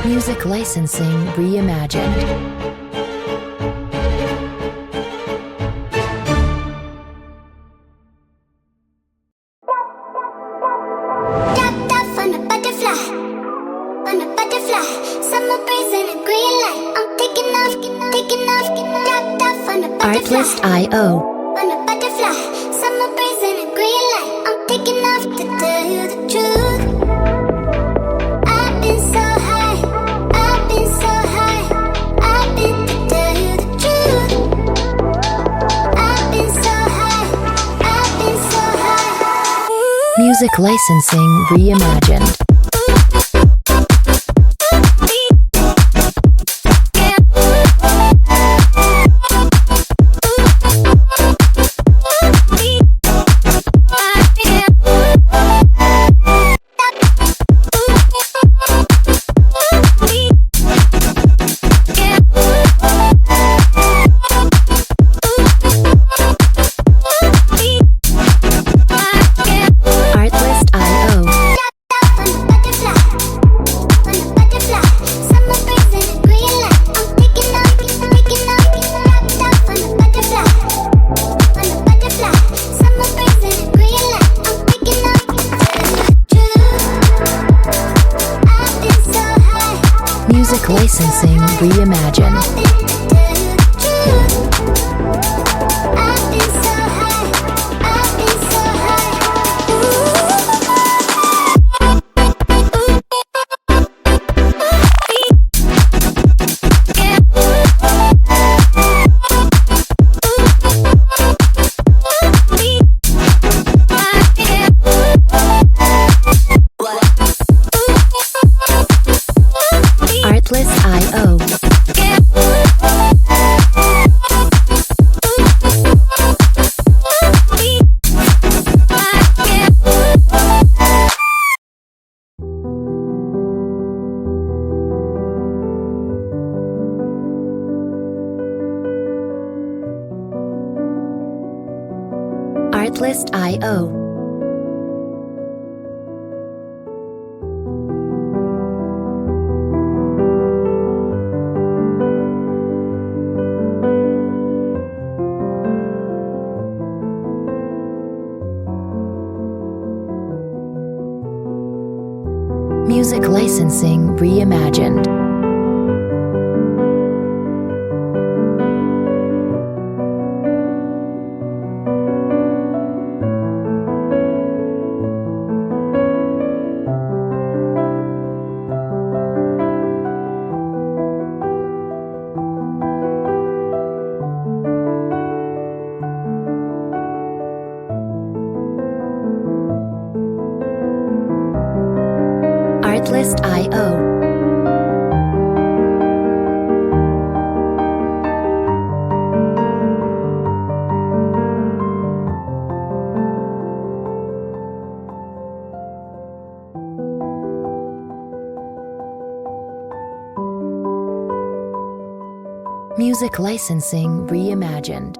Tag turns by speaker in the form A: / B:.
A: Music licensing reimagined. Artlist.io.
B: On a butterfly, summer breeze and a green light. I'm taking off to tell you the truth. I've been so high, I've been so high. I've been to tell you the truth. I've been so high, I've been so high.
A: Music licensing reimagined. Music licensing reimagined. Artlist.io. Artlist.io. Music licensing reimagined. Artlist.io. Music licensing reimagined.